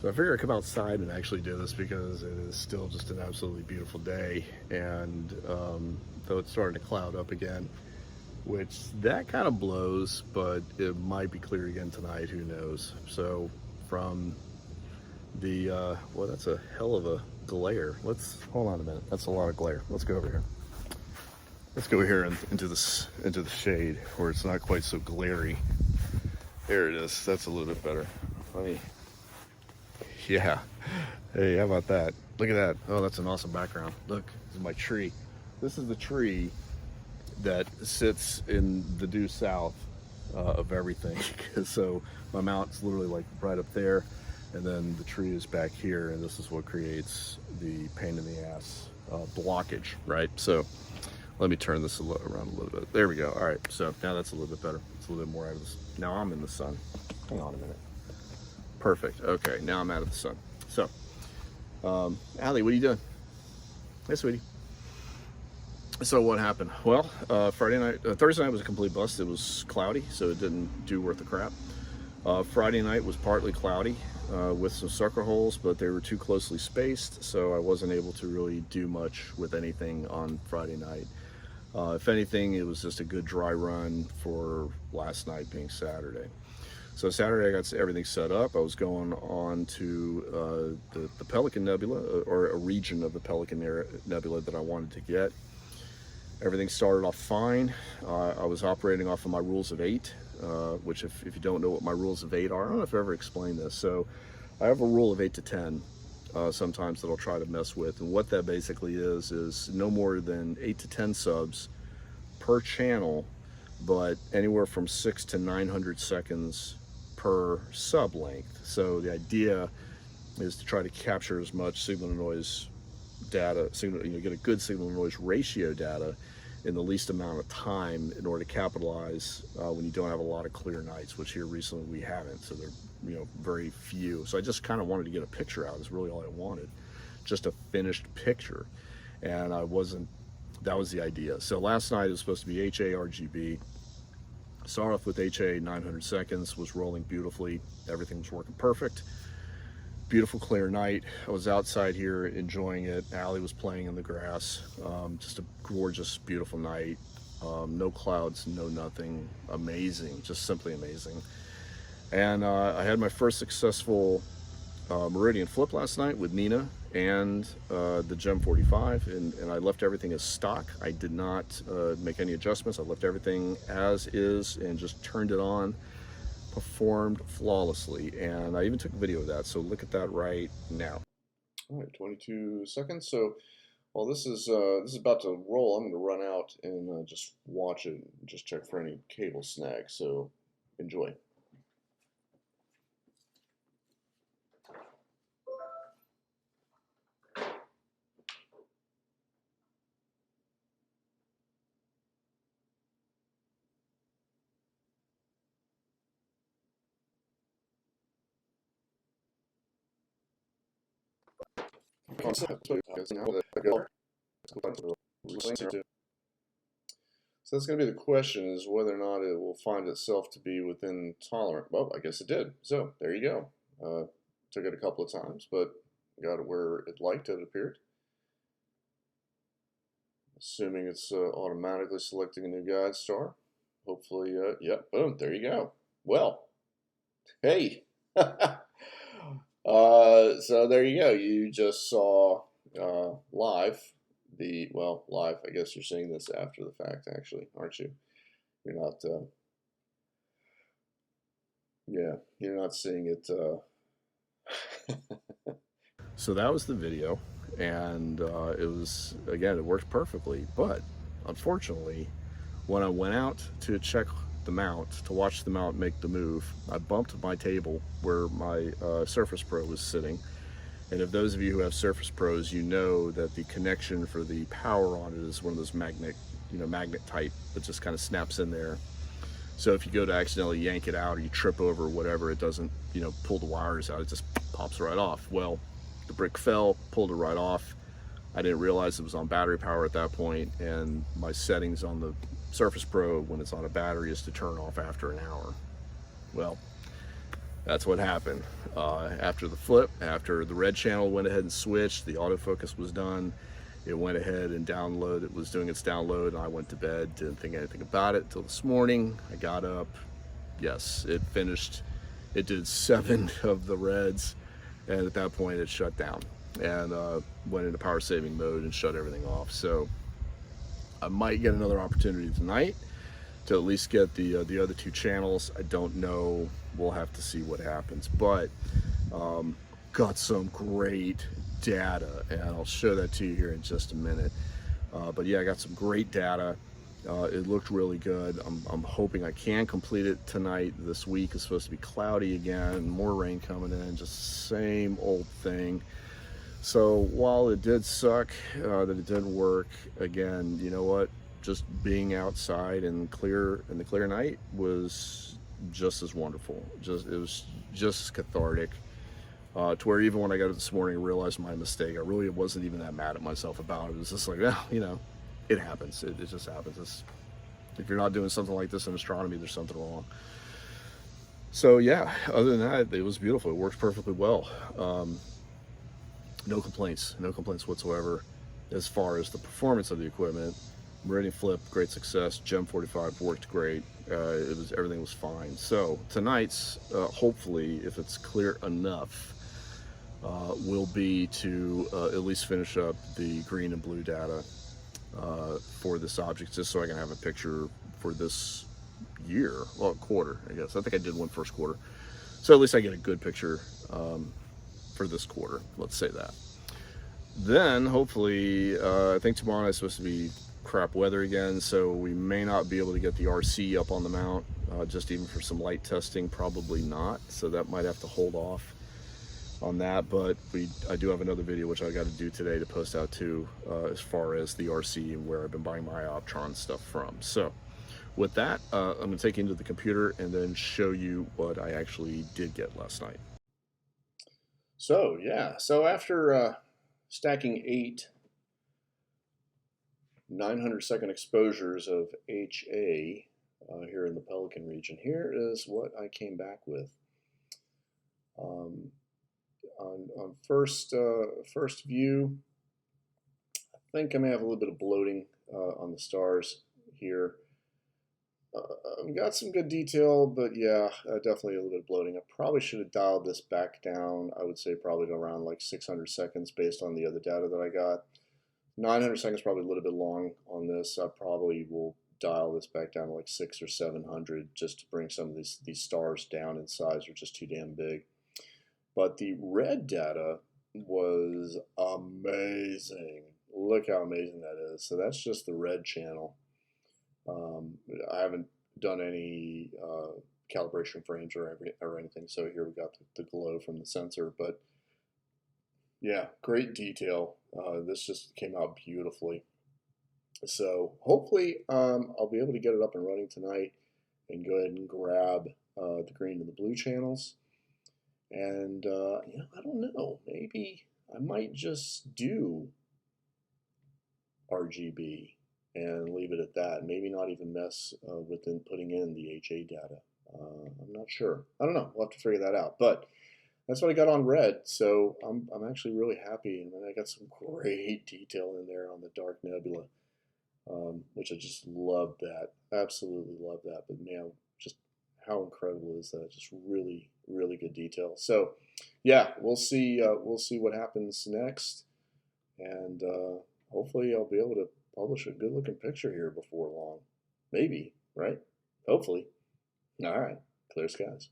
So I figured I'd come outside and actually do this because it is still just an absolutely beautiful day. And though it's starting to cloud up again, which that kind of blows, but it might be clear again tonight, who knows. So from the, well, that's a hell of a glare. Hold on a minute. That's a lot of glare. Let's go over here. Let's go here into the shade where it's not quite so glary. There it is. That's a little bit better. Let me. Yeah. Hey, how about that? Look at that. Oh, that's an awesome background. Look, this is my tree. This is the tree that sits in the due south of everything. So my mount's literally like right up there, and then the tree is back here, and this is what creates the pain in the ass blockage, right? So let me turn this around a little bit. There we go. All right, so now that's a little bit better. It's a little bit more out of this. Now I'm in the sun. Hang on a minute. Perfect. Okay, now I'm out of the sun. So, Allie, what are you doing? Hey, sweetie. So what happened? Well, Thursday night was a complete bust. It was cloudy, so it didn't do worth a crap. Friday night was partly cloudy with some sucker holes, but they were too closely spaced, so I wasn't able to really do much with anything on Friday night. If anything, it was just a good dry run for last night being Saturday. So Saturday I got everything set up. I was going on to the Pelican Nebula, or a region of the Pelican Nebula that I wanted to get. Everything started off fine. I was operating off of my rules of 8, which if you don't know what my rules of 8 are, I don't know if I've ever explained this. So I have a rule of 8 to 10 sometimes that I'll try to mess with. And what that basically is no more than 8 to 10 subs per channel, but anywhere from 600 to 900 seconds per sub length. So the idea is to try to capture as much signal to noise data, get a good signal to noise ratio data in the least amount of time in order to capitalize when you don't have a lot of clear nights, which here recently we haven't. So they're very few. So I just kind of wanted to get a picture out. Is really all I wanted, just a finished picture, and that was the idea. So last night it was supposed to be HA RGB. Started off with HA 900 seconds, was rolling beautifully. Everything was working perfect. Beautiful clear night. I was outside here enjoying it. Allie was playing in the grass. Just a gorgeous, beautiful night. No clouds, no nothing. Amazing, just simply amazing. And I had my first successful Meridian flip last night with Nina and the Gem 45, and I left everything as stock. I did not make any adjustments. I left everything as is and just turned it on. Performed flawlessly, and I even took a video of that, so look at that right now. All right, 22 seconds. So while this is about to roll, I'm going to run out and just watch it and just check for any cable snags. So enjoy. So that's going to be the question, is whether or not it will find itself to be within tolerant. Well, I guess it did. So there you go. Took it a couple of times, but got it where it liked it, appeared. Assuming it's automatically selecting a new guide star. Hopefully, yeah, boom, there you go. Well, hey. So there you go. You just saw live live. I guess you're seeing this after the fact, actually, aren't you? You're not. Yeah, you're not seeing it. So that was the video, and it was, again, it worked perfectly. But unfortunately, when I went out to check the mount, to watch the mount make the move, I bumped my table where my Surface Pro was sitting. And if those of you who have Surface Pros, you know that the connection for the power on it is one of those magnet type that just kind of snaps in there. So if you go to accidentally yank it out, or you trip over or whatever, it doesn't, pull the wires out. It just pops right off. Well, the brick fell, pulled it right off. I didn't realize it was on battery power at that point, and my settings on the Surface Pro when it's on a battery is to turn off after an hour. Well, That's what happened. After the flip, after the red channel went ahead and switched, the autofocus was done. It went ahead and download. It was doing its download, and I went to bed. Didn't think anything about it until this morning. I got up. Yes, it finished. It did 7 of the reds, and at that point, it shut down and went into power saving mode and shut everything off. So I might get another opportunity tonight to at least get the other 2 channels. I don't know. We'll have to see what happens. But got some great data, and I'll show that to you here in just a minute. But yeah, I got some great data. It looked really good. I'm hoping I can complete it tonight. This week is supposed to be cloudy again, more rain coming in, just same old thing. So while it did suck that it didn't work, again, you know what? Just being outside and in the clear night was just as wonderful. It was just as cathartic. To where even when I got up this morning and realized my mistake, I really wasn't even that mad at myself about it. It was just like, well, you know, it happens. It just happens. If you're not doing something like this in astronomy, there's something wrong. So yeah, other than that, it was beautiful. It works perfectly well. No complaints whatsoever as far as the performance of the equipment. Meridian flip, great success. Gem 45 worked great. Everything was fine. So tonight's, hopefully, if it's clear enough, will be to at least finish up the green and blue data for this object, just so I can have a picture for this year, well, quarter, I guess. I think I did one first quarter. So at least I get a good picture for this quarter, let's say that. Then hopefully, I think tomorrow night's supposed to be crap weather again, so we may not be able to get the RC up on the mount, just even for some light testing, probably not. So that might have to hold off on that, but I do have another video which I got to do today to post out too, as far as the RC and where I've been buying my Optron stuff from. So with that, I'm going to take you into the computer and then show you what I actually did get last night. So yeah, so after stacking 8 900-second exposures of HA here in the Pelican region, here is what I came back with. On first view, I think I may have a little bit of bloating on the stars here. Got some good detail, but yeah, definitely a little bit of bloating. I probably should have dialed this back down. I would say probably to around like 600 seconds based on the other data that I got. 900 seconds probably a little bit long on this. I probably will dial this back down to like 600 or 700 just to bring some of these stars down in size. They're just too damn big. But the red data was amazing. Look how amazing that is. So that's just the red channel. I haven't done any calibration frames or anything, so here we got the glow from the sensor. But yeah, great detail. This just came out beautifully. So hopefully I'll be able to get it up and running tonight and go ahead and grab the green and the blue channels. And you know, I don't know, maybe I might just do RGB and leave it at that. Maybe not even mess with putting in the HA data. I'm not sure. I don't know. We'll have to figure that out. But that's what I got on red. So I'm actually really happy. And then I got some great detail in there on the dark nebula, which I just love that. Absolutely love that. But man, just how incredible is that? Just really, really good detail. So yeah, we'll see what happens next. And hopefully I'll be able to publish a good looking picture here before long. Maybe, right? Hopefully. All right. Clear skies.